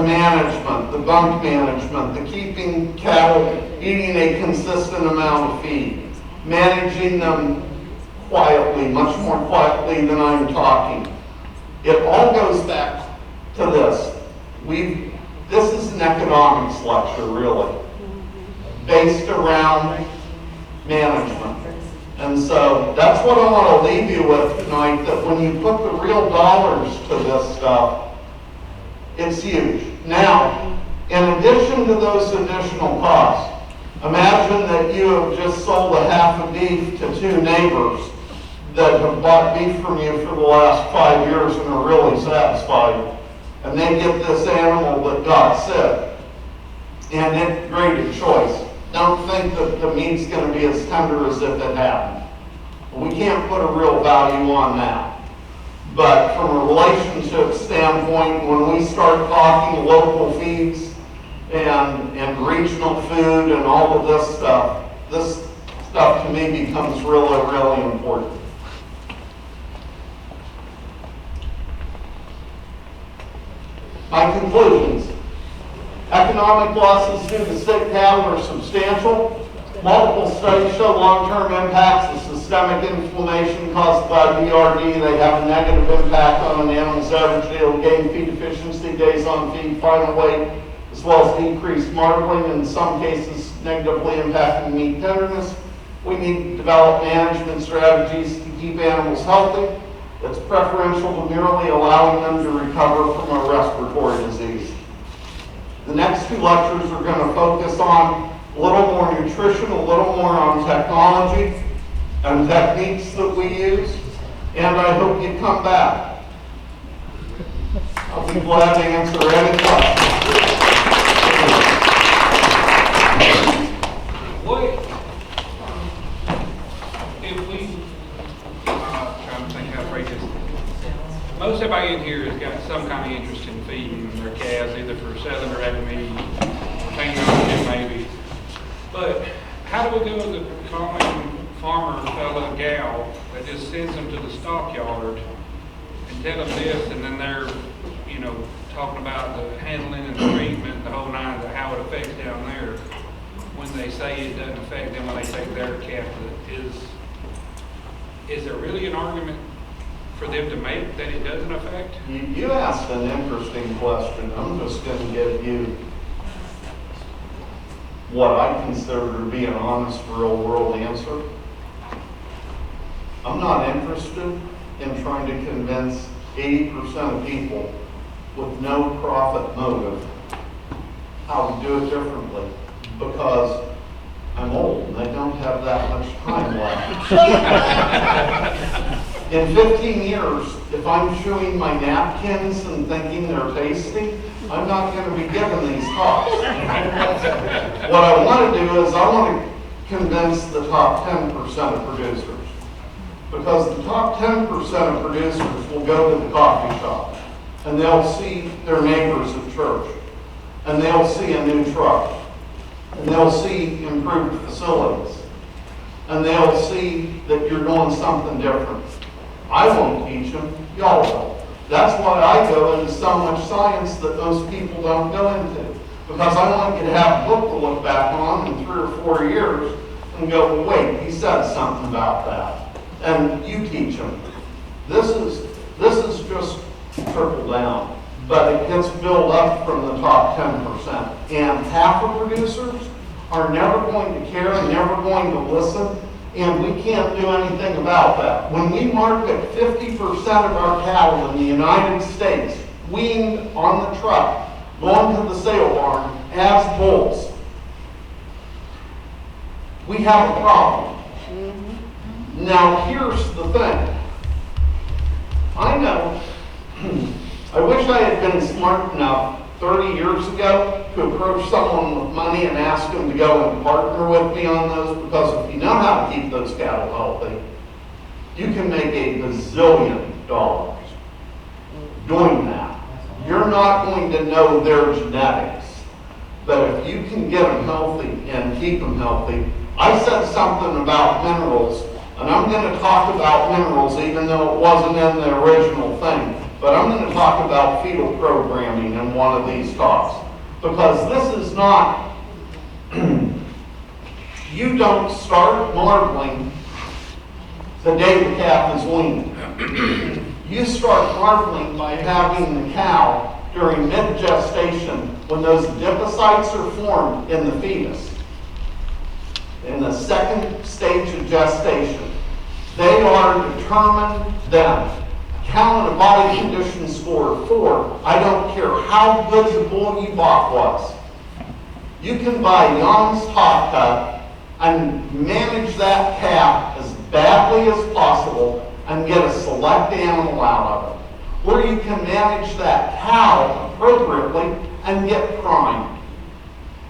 management, the bunk management, the keeping cattle eating a consistent amount of feed, managing them quietly, much more quietly than I'm talking. It all goes back to this. This is an economics lecture, really, based around management. And so that's what I want to leave you with tonight, that when you put the real dollars to this stuff, it's huge. Now, in addition to those additional costs, imagine that you have just sold a half a beef to two neighbors that have bought beef from you for the last 5 years and are really satisfied. And they get this animal that got sick, and it's great choice. Don't think that the meat's going to be as tender as if it hadn't. We can't put a real value on that. But from a relationship standpoint, when we start talking local feeds and regional food and all of this stuff to me becomes really, really important. My conclusions. Economic losses due to sick cattle are substantial. Multiple studies show long-term impacts of systemic inflammation caused by BRD. They have a negative impact on an animal's average daily gain, feed efficiency, days on feed, final weight, as well as decreased marbling, in some cases negatively impacting meat tenderness. We need to develop management strategies to keep animals healthy. It's preferential to merely allowing them to recover from a respiratory disease. The next two lectures are going to focus on a little more nutrition, a little more on technology and techniques that we use, and I hope you come back. I'll be glad to answer any questions. Most everybody in here has got some kind of interest in feeding their calves, either for selling or having meat, depending on what it may be. But how do we go with the common farmer, fella, gal, that just sends them to the stockyard and tell them this, and then they're, talking about the handling and the treatment, the whole nine, how it affects down there, when they say it doesn't affect them when they take their calf? Is there really an argument for them to make that it doesn't affect? You asked an interesting question. I'm just going to give you what I consider to be an honest, real-world answer. I'm not interested in trying to convince 80% of people with no profit motive how to do it differently, because I'm old and I don't have that much time left. In 15 years, if I'm chewing my napkins and thinking they're tasty, I'm not going to be giving these talks. What I want to do is I want to convince the top 10% of producers. Because the top 10% of producers will go to the coffee shop and they'll see their neighbors at church and they'll see a new truck and they'll see improved facilities and they'll see that you're doing something different. I won't teach them, y'all will. That's why I go into so much science that those people don't go into. Because I want you to have a book to look back on in 3 or 4 years and go, well, wait, he said something about that. And you teach them. This is just trickle down. But it gets built up from the top 10%. And half of producers are never going to care and never going to listen. And we can't do anything about that. When we market 50% of our cattle in the United States, weaned on the truck, going to the sale barn as bulls, we have a problem. Now, here's the thing. I know, I wish I had been smart enough 30 years ago to approach someone with money and ask them to go and partner with me on those, because if you know how to keep those cattle healthy, you can make a bazillion dollars doing that. You're not going to know their genetics, but if you can get them healthy and keep them healthy. I said something about minerals, and I'm going to talk about minerals even though it wasn't in the original thing. but I'm going to talk about fetal programming in one of these talks. Because this is not, you don't start marbling the day the calf is weaned. You start marbling by having the cow during mid-gestation when those adipocytes are formed in the fetus. In the second stage of gestation, they are determined then. Cow in a body condition score of 4, I don't care how good the bull you bought was. You can buy Young's Top Cut and manage that calf as badly as possible and get a select animal out of it. Or you can manage that cow appropriately and get primed.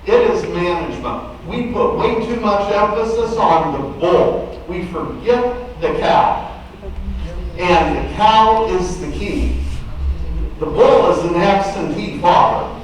It is management. We put way too much emphasis on the bull. We forget the cow. And the cow is the key. The bull is an absentee father.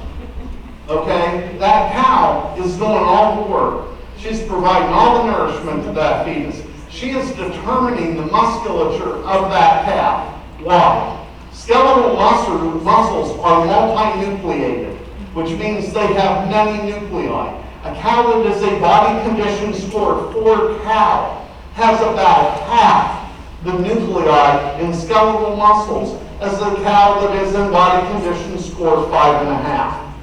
Okay? That cow is doing all the work. She's providing all the nourishment to that fetus. She is determining the musculature of that calf. Why? Skeletal muscles are multinucleated, which means they have many nuclei. A cow that is a body condition score of 4 cow has about half the nuclei in skeletal muscles as a cow that is in body condition score 5.5.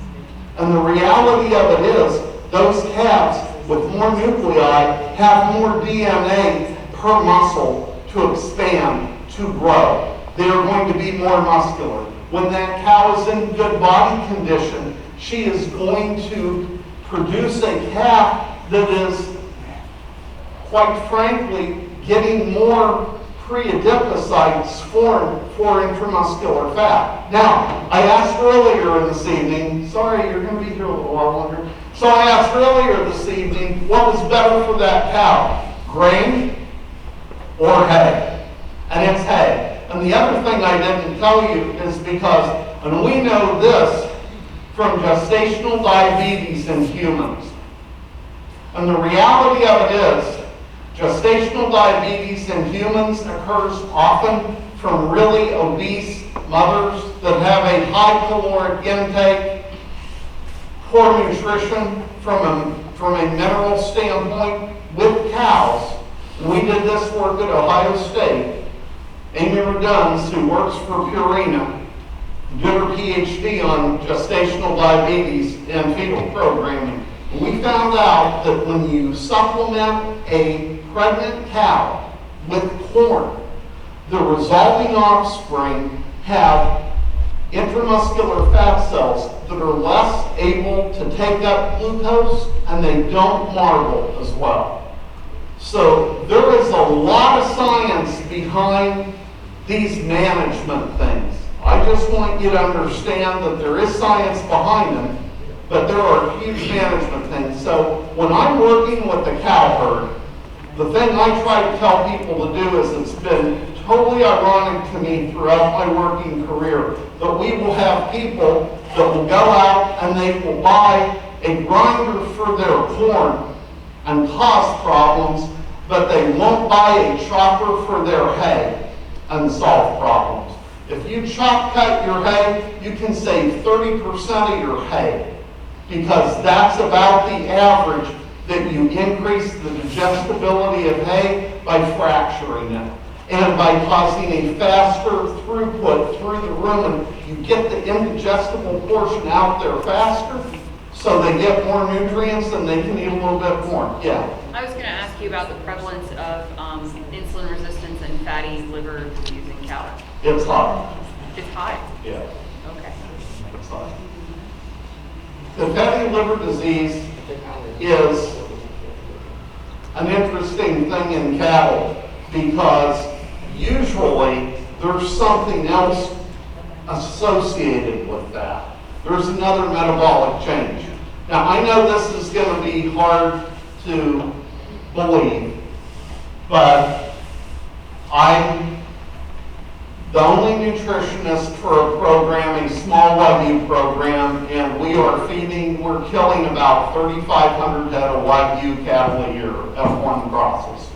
And the reality of it is, those calves with more nuclei have more DNA per muscle to expand, to grow. They are going to be more muscular. When that cow is in good body condition, she is going to produce a calf that is, quite frankly, getting more pre-adipocytes formed for intramuscular fat. Now, I asked earlier this evening, sorry, you're going to be here a little while longer. So I asked earlier this evening, what was better for that cow, grain or hay? And it's hay. And the other thing I didn't tell you is because, and we know this from gestational diabetes in humans. And the reality of it is, gestational diabetes in humans occurs often from really obese mothers that have a high caloric intake, poor nutrition from a mineral standpoint with cows. And we did this work at Ohio State. Amy Reduns, who works for Purina, did her PhD on gestational diabetes and fetal programming. And we found out that when you supplement a pregnant cow with corn, the resulting offspring have intramuscular fat cells that are less able to take up glucose, and they don't marble as well. So there is a lot of science behind these management things. I just want you to understand that there is science behind them, but there are huge management things. So when I'm working with the cow herd, the thing I try to tell people to do is, it's been totally ironic to me throughout my working career that we will have people that will go out and they will buy a grinder for their corn and cause problems, but they won't buy a chopper for their hay and solve problems. If you chop cut your hay, you can save 30% of your hay, because that's about the average that you increase the digestibility of hay by fracturing it and by causing a faster throughput through the rumen. You get the indigestible portion out there faster, so they get more nutrients and they can eat a little bit more. Yeah. I was going to ask you about the prevalence of insulin resistance and fatty liver disease in cattle. It's high. It's high? Yeah. Okay. It's high. The fatty liver disease is an interesting thing in cattle because usually there's something else associated with that. There's another metabolic change. Now, I know this is going to be hard to believe, but I'm the only nutritionist for a program, a small Wagyu program, and we're killing about 3,500 head of Wagyu cattle a year, F1 crosses.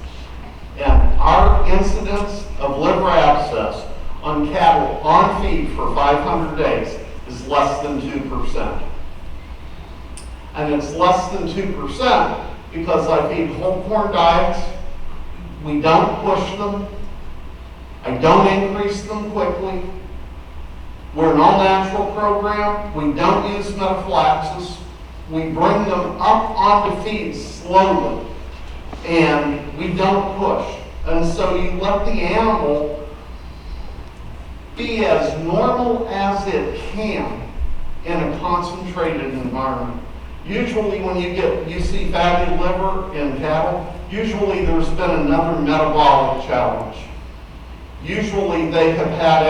And our incidence of liver abscess on cattle on feed for 500 days is less than 2%. And it's less than 2% because I feed whole corn diets. We don't push them. I don't increase them quickly. We're an all-natural program. We don't use metaphylaxis. We bring them up onto feed slowly, and we don't push. And so you let the animal be as normal as it can in a concentrated environment. Usually when you see fatty liver in cattle, usually there's been another metabolic challenge. Usually they have had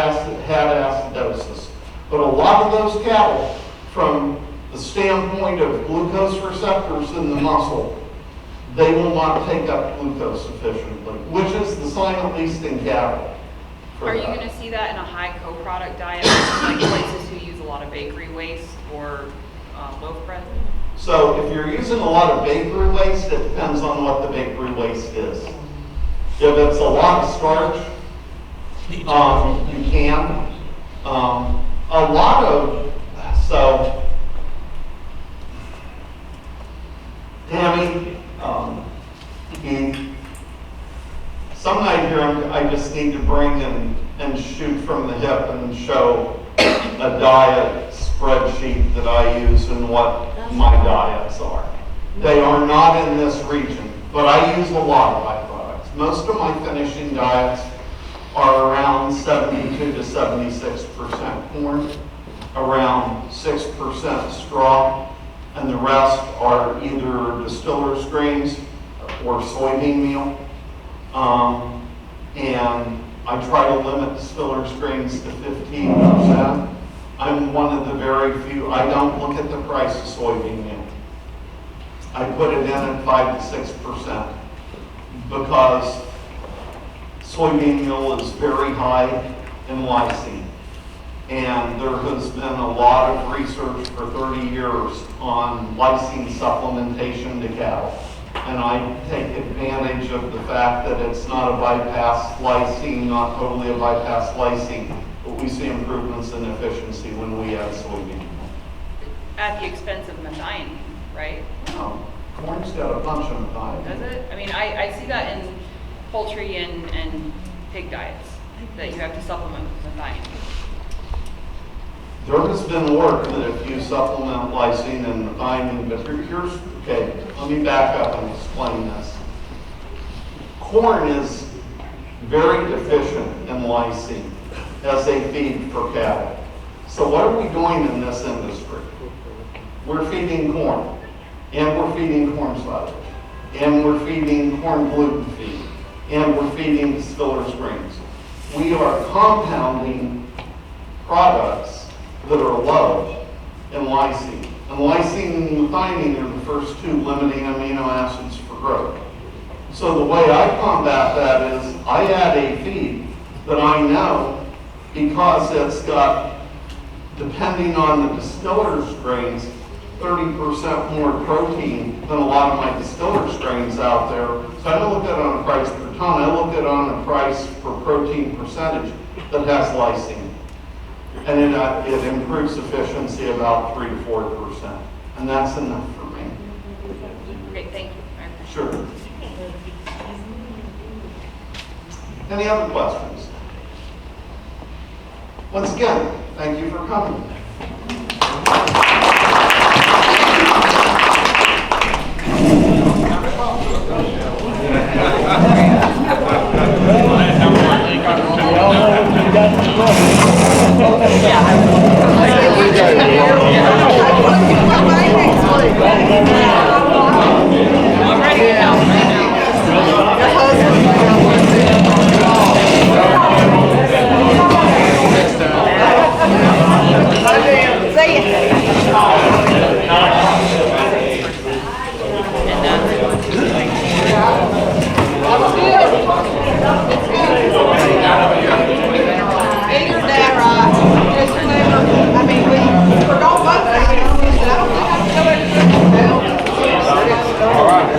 acidosis. But a lot of those cattle, from the standpoint of glucose receptors in the muscle, they will not take up glucose sufficiently, which is the sign, at least in cattle. Are you going to see that in a high co-product diet, like places who use a lot of bakery waste or loaf bread? So if you're using a lot of bakery waste, it depends on what the bakery waste is. If it's a lot of starch, you can. A lot of, so, Tammy, some night here I just need to bring and shoot from the hip and show a diet spreadsheet that I use and what my diets are. They are not in this region, but I use a lot of byproducts. Most of my finishing diets are around 72 to 76% corn, around 6% straw, and the rest are either distillers grains or soybean meal. And I try to limit distillers grains to 15%. I'm one of the very few, I don't look at the price of soybean meal. I put it in at 5 to 6% because soybean meal is very high in lysine. And there has been a lot of research for 30 years on lysine supplementation to cattle. And I take advantage of the fact that it's not a bypass lysine, not totally a bypass lysine, but we see improvements in efficiency when we add soybean. At the expense of methionine, right? No, corn's got a bunch of methionine. Does it? I mean, I see that in poultry and pig diets, that you have to supplement with methionine. There has been work that if you supplement lysine and methionine, but here's, okay, let me back up and explain this. Corn is very deficient in lysine as a feed for cattle. So what are we doing in this industry? We're feeding corn, and we're feeding corn silage, and we're feeding corn gluten feed, and we're feeding distillers grains. We are compounding products that are low in lysine. And lysine and methionine are the first two limiting amino acids for growth. So the way I combat that is I add a feed that I know, because it's got, depending on the distiller's grains, 30% more protein than a lot of my distiller's grains out there. So I don't look at it on a price per ton, I look at it on a price per protein percentage that has lysine. And it improves efficiency about 3 to 4%. And that's enough for me. Great, thank you. Sure. Any other questions? Once again, thank you for coming. All right.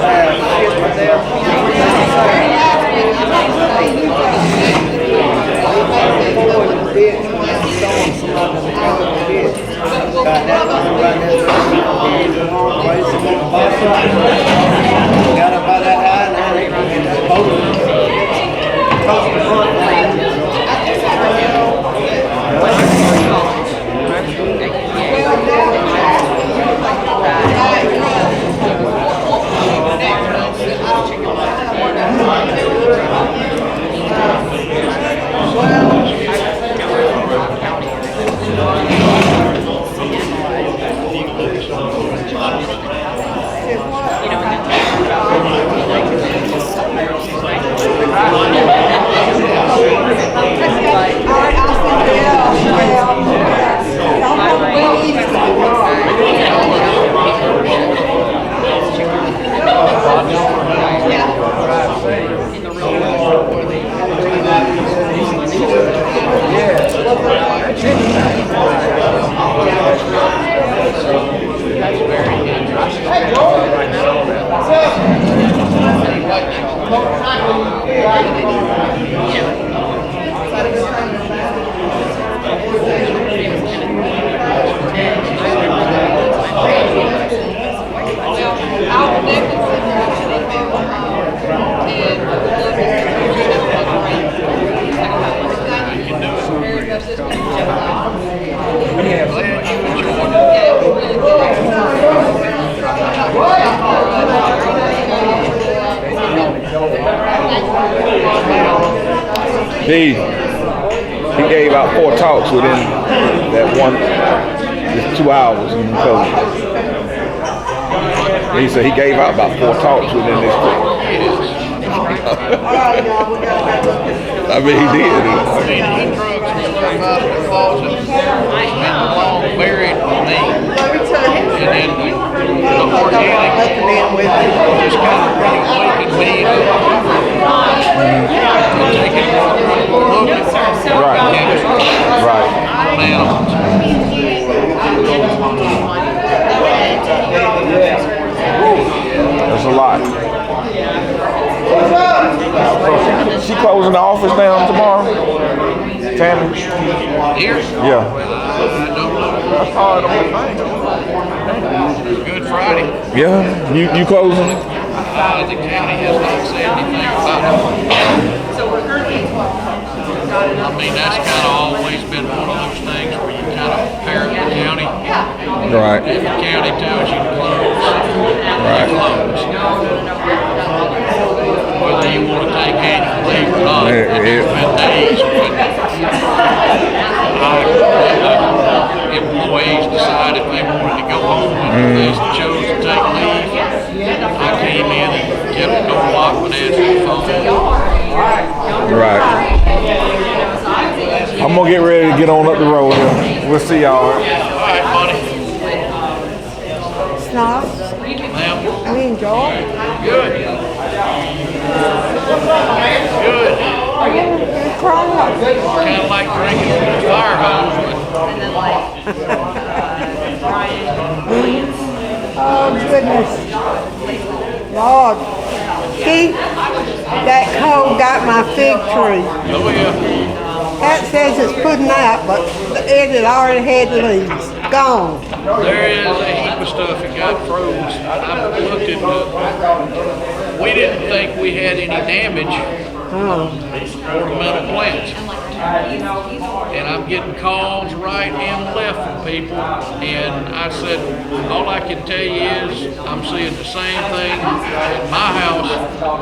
about that. Got up by that high and then they get that boat. Across the front line. He gave out 4 talks within that just 2 hours in COVID. He said he gave out about 4 talks within this trip. I mean, he did. He drugs me out of the closet and long buried me. And then the organic just kind of reawakened me. Right. Right. That's a lot. She closing the office down tomorrow? Tammy? Here? Yeah. I don't know. I saw it on the thing. Good Friday. Yeah? You closing? The county has not said anything about it. I mean, that's kind of always been one of those things where you kind of parent the county. Right. If the county tells you to close, Right. you close. Whether you want to take annual leave or not, It's been days when employees decided they wanted to go home and they chose to take leave. I came in and kept the door locked and answered the phone. Right. I'm gonna get ready to get on up the road here. We'll see y'all. All right, buddy. Snob, Ma'am. I mean Joel. Good. Good. Good crowd. Kind of like drinking from a fire hose, but Oh goodness. Lord. See, that cold got my fig tree. oh yeah. That says it's putting out, but it had already had leaves. Gone. There is a heap of stuff that got froze. I looked at we didn't think we had any damage ornamental plants. And I'm getting calls right and left from people, and I said, all I can tell you is I'm seeing the same thing at my house,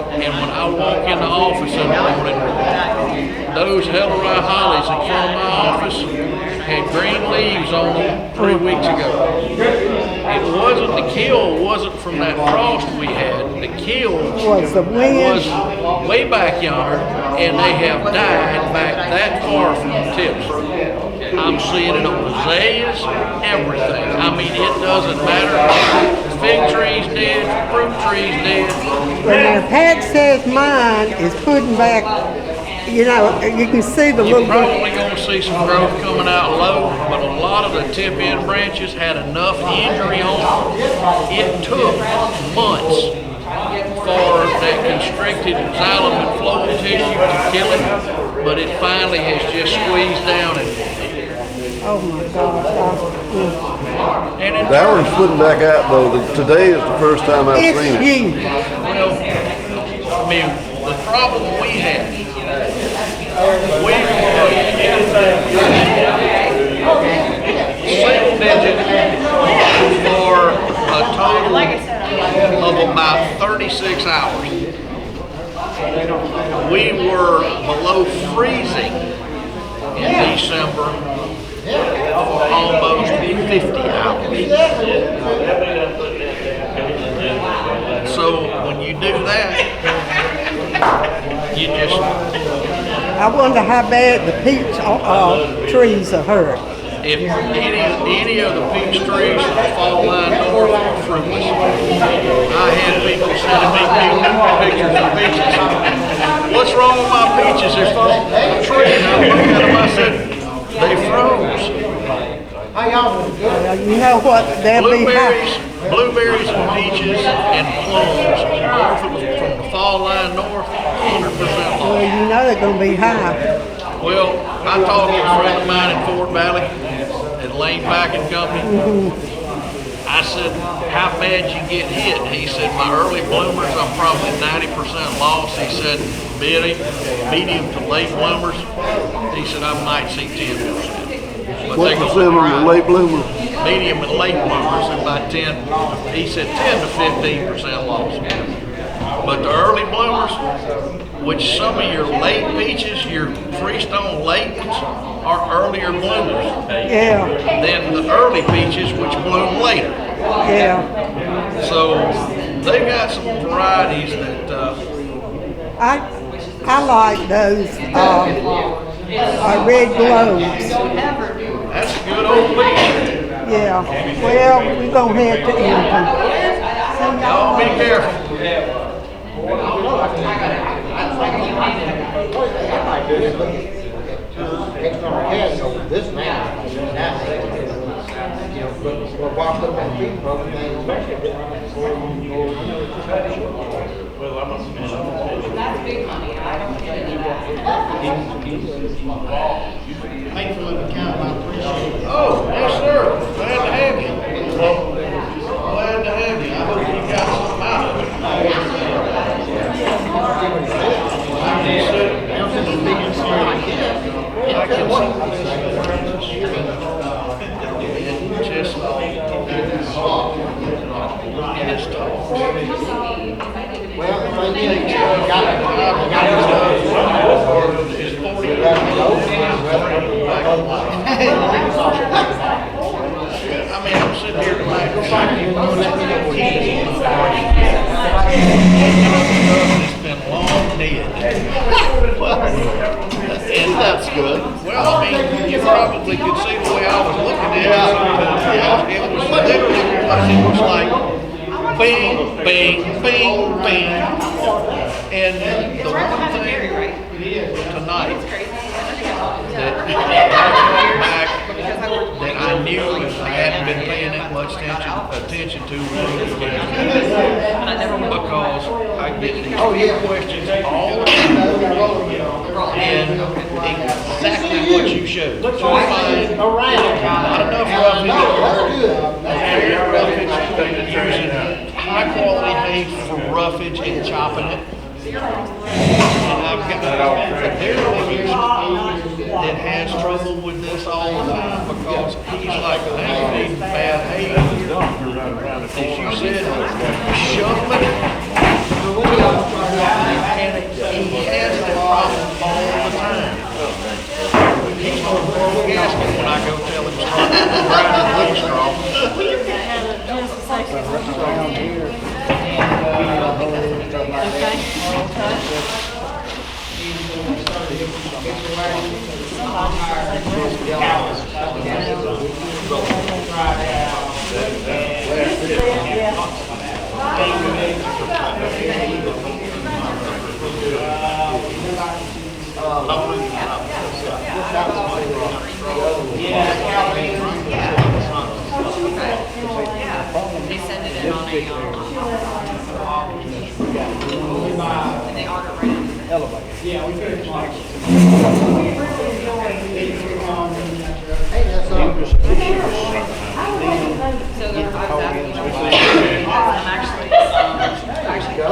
and when I walk in the office in the morning, those Hellori hollies in front of my office had green leaves on them 3 weeks ago. It wasn't, the kill wasn't from that frost we had. The kill Was the wind. was way back yonder, and they have died back that far from the tips. I'm seeing it on azaleas, everything. I mean, it doesn't matter. Fig trees dead, fruit trees dead. Well, now Pat says mine is putting back, you know, you can see the You're little probably bit. going to see some growth coming out low, but a lot of the tip end branches had enough injury on them. It took months for that constricted xylem and phloem tissue to kill it, but it finally has just squeezed down and Oh my God. And in Darren's putting back out though. Today is the first time I've It's seen it. huge. well, I mean, the problem we had, we single digit for a total of about 36 hours. We were below freezing in December for almost 50 hours. So when you do that, you just, I wonder how bad the peach trees are hurt. if any of the peach trees in the fall line north are fruitless. I had people sending me pictures of peaches. What's wrong with my peaches? They're falling from the tree. And I looked at them, I said, they froze. You know what? They'll be Blueberries and peaches and plums, if it was from the fall line north, 100% Well, lost. you know they're gonna be high. Well, I talked to a friend of mine in Fort Valley at Lane Packing Company. I said, how bad you get hit? He said, my early bloomers, I'm probably 90% lost. He said, medium to late bloomers, he said, I might see 10%. But What they go percent on dry. the late bloomers? Medium and late bloomers, about 10, he said 10 to 15% lost. But the early bloomers, which some of your late peaches, your freestone late ones, are earlier bloomers Yeah, than the early peaches, which bloom later. yeah. So they got some varieties that, I like those red globes. that's a good old peach. Yeah. Well, we're gonna head to Hampton. Y'all be careful. This now, we're walking up on people, Thanks for letting me count, I appreciate it. Oh, yes, sir. Glad to have you. Glad to have you. I hope you got something out of it. well, if they take, got I mean, I'm sitting here tonight, it's been long dead. And that's good. Well, I mean, you probably could see the way I was looking at it. Yeah, it was literally, it was like bing, bing, bing, bing. And the one thing tonight that I knew I hadn't been paying that much attention to really because I get these questions all the time. And exactly what you showed. So find not enough roughage, using high quality hay for roughage and chopping it. And I've got there's that has trouble with this all the time because he's like, I ain't feeding bad hay. As you said, shuffling it. And he has that problem all the time. He's going to throw a gasket when I go tell him stop grinding wheat straw. They send it in on a, and they order right into the Hey, that's just a picture. So I was asking them why, I'm actually got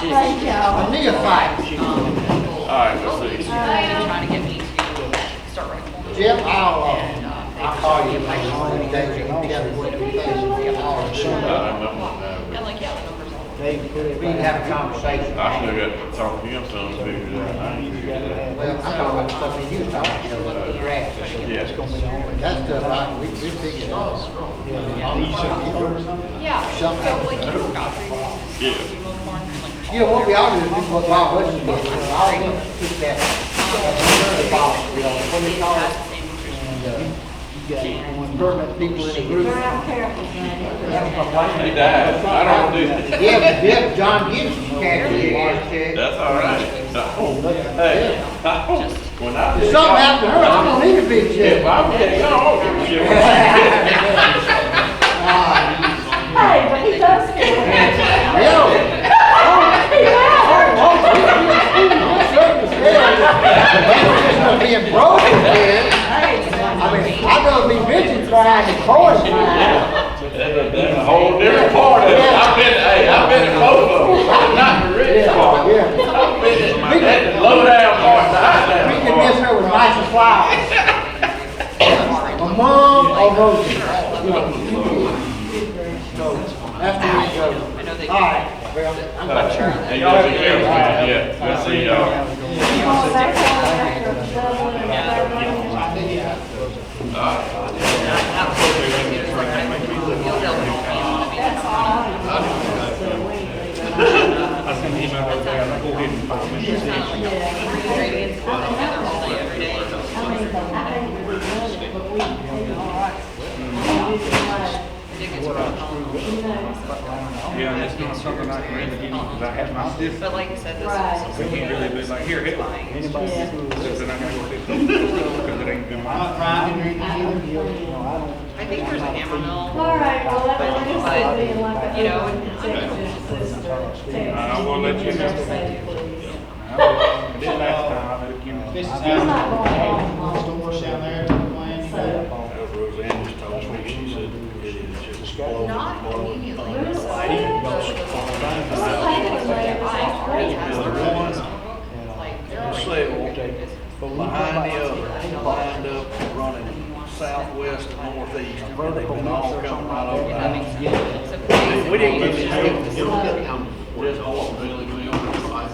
A neophyte. All right, let's see. trying to get me to start running forms. Jim, I'll call you next day, together with the things. And like, yeah, the numbers all. We can have a conversation. I still got to talk to him some, figure it out. I ain't figured it out. Well, I'm talking about stuff that you talking about, the grass. Yes. That stuff, we figured out. Yeah, so like, you know, got Yeah. Yeah, what we ought to do is do what Bob Wilson did. I'll keep that. Permit people in the group. He died. I don't do that. Yeah, John Gibbs can't. That's all right. Hey, when I If something happened to her, I'm gonna need a big check. if I'm getting gone, I don't give a shit. Hey, but he does care. Being broken, man. I mean, I know me bitches crying in chorus. That's a whole different part of it. I've been in both of them, but not the rich part. I've been in the low down part, the high down We part. can miss her with nice and flowers. A mom or Rosie. That's the way it goes. All right. Well, I'm not sure. Hey, y'all be careful, man. Yeah, we'll see y'all. I sent an email over there, I'm go ahead and follow me. Yeah, and it's not something I can really give you, because I have my system. But like I said, this is. We can't really be like, here, hit me. So then I gotta go fix it, because it ain't been mine. I think there's a hammer mill. All right, well, that was just being like a. You know, I will let you know. I did last time, but again. He's not going along. Stores down there, playing. Roseanne just told me, she said, it is just blowing. not immediately. So Like, Behind the other, lined up, running southwest and northeast, and they've been all coming right over there. We didn't get this. Just all really good. That's right.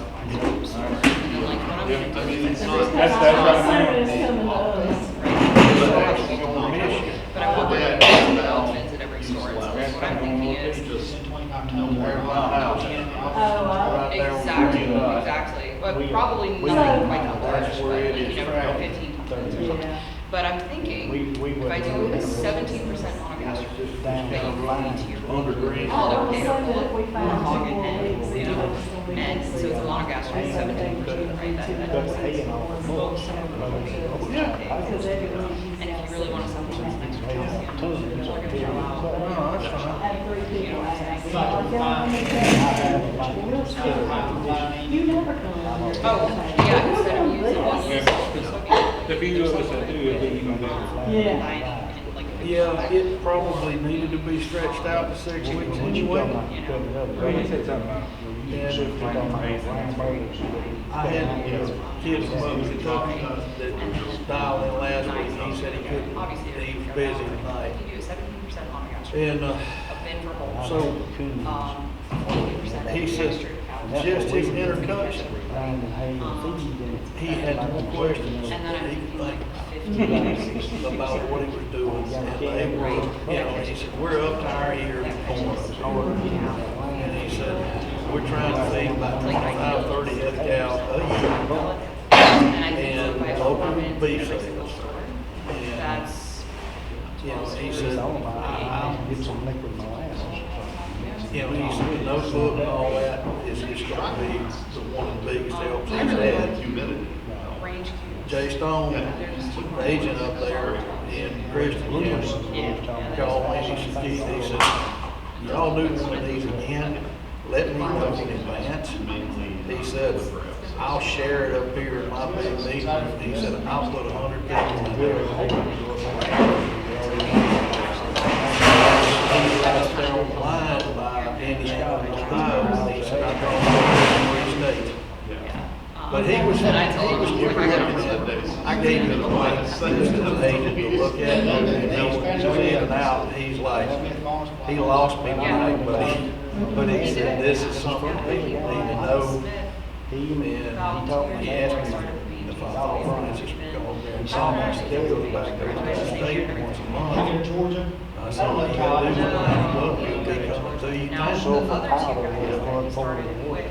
service coming to us. But I want to development at every store. What I'm thinking is. Exactly. But probably nothing quite that large, but you know, 15 tons or something. But I'm thinking, if I do a 17% monogastric, all okay, I'll pull it, hog and hen, you know, and so it's a monogastric, 17%, right? That does and if you really want to supplement some extra calcium, you're going to throw out, you know what I'm saying? You never come. Oh, yeah, instead of using one, The few of us that do it, then you're gonna do it. Yeah. Yeah, it probably needed to be stretched out to 6 weeks anyway. Well, you said something about. I had kids from up in Kentucky that dialed in last week, he said he couldn't, he was busy tonight. You do 17% monogastric. And, A bin for whole. so, 40% he said, just his introduction, he had more questions than he could think about what he was doing. And they were, you know, he said, we're up to our ears in corn. And he said, we're trying to feed about 25, 30 head of cows a year. And local beef sales. And, That's. you know, he said, I'll get some liquid molasses. You know, he said, the notebook and all that is just gonna be the one of the biggest helps he's had. Range cubes. Jay Stone, the agent up there in Christian, called me, he said, Keith, he said, y'all do one of these again, let me know in advance. He said, I'll share it up here in my big meeting. He said, I'll put 100 people in there. But he was looking at, I gave him the right things to the agent to look at, and he's in and out, he's like, he lost me tonight, but he said, this is something people need to know. And he asked me if I thought Francis would go over there and saw me, I said, he'll go back there to the state once a month. I said, all you gotta do is let him look, he'll be coming to you. Now, So, other two guys that he started with,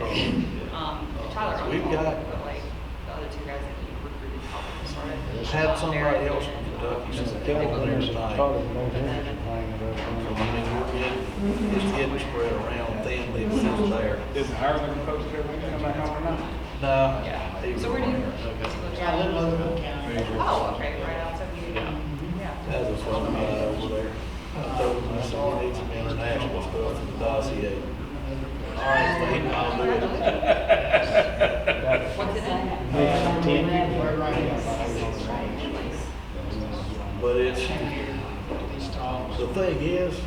Tyler, We've got- but like, the other two guys that he recruited probably started. had somebody else from Kentucky said they were there tonight. So, I mean, it's getting spread around thinly, but it's there. Is Harlan supposed to come back on or not? No. Yeah. he was So where do you? there. Oh, okay, right outside the, yeah. Has a fun guy over there. I told him, I said, we need some international stuff in the dossier. All right, Wayne, I'll do it. What's it in? But it's, the thing is,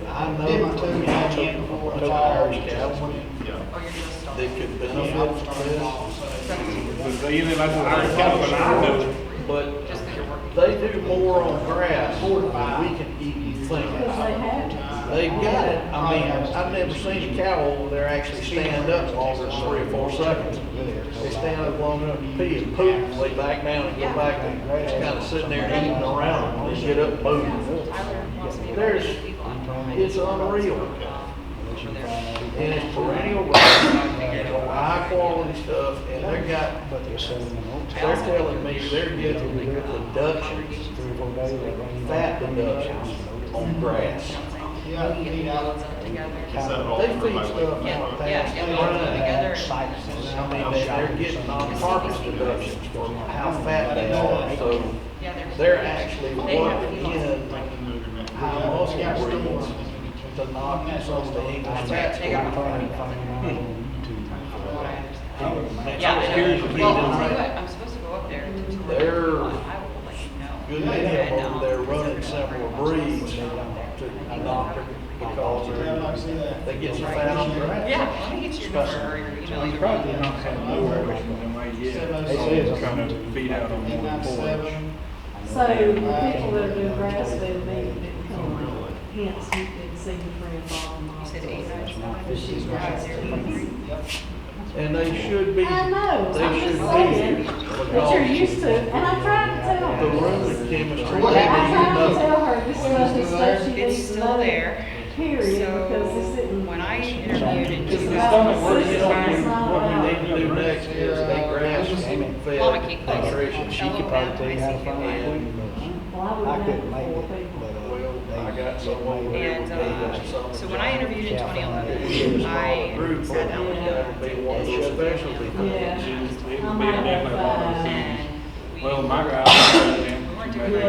I know when you took a bunch of Irish cattlemen Oh, you're just starting. that could benefit from this, You live out in Iron Cattleman, I know. but Just because you're working. they do more on grass than we can eat and think. Because they have to. They've got it. I mean, I've never seen a cow over there actually stand up longer than 3 or 4 seconds. They stand up long enough to pee and poop, and lay back down and go back and just kind of sitting there eating around and then get up and move. Tyler wants me to There's, bring people on. it's unreal. For their. And it's perennial, high quality stuff, and they're telling me they're getting deductions, fat deductions on grass. He loads them together. They feed stuff out Yeah, fast. yeah, they load them together. I mean, they're getting on-purpose deductions for how fat they are, so Yeah, they're actually working in how muscle breeds to knock some of the English fats They got out. Yeah, I'm I curious know. if Well, you I'll tell you did. what, I'm supposed to go up there to tour. They're- I will let you know. Good many of them over there running several breeds to doctor because they get some fat on the grass. Yeah, let me get your number or your email. He's probably not had more than they yet. Trying to beat out on more porch. So the people that are doing grass fed meat that come, hence you can see your friend Bob. You said 8 nights. But she's grass fed. And they should be, I know, they I'm should just be here. saying, but you're used to it, and I tried to tell The her. room of chemistry, I they tried to know. tell her this stuff is stuff she It's needs to still know, there. period, because it's So sitting. when I interviewed in It's 2000. about the system, it's not What we about- need to do next is a grass fed nutrition. She could probably tell you how to find Well, I wouldn't have four people. Well, I got some over there. And so when I interviewed in 2011, I Group, sat down with him. that would be one of those specialty Yeah. things. I might have, And we Well, my guy. we weren't doing Yeah.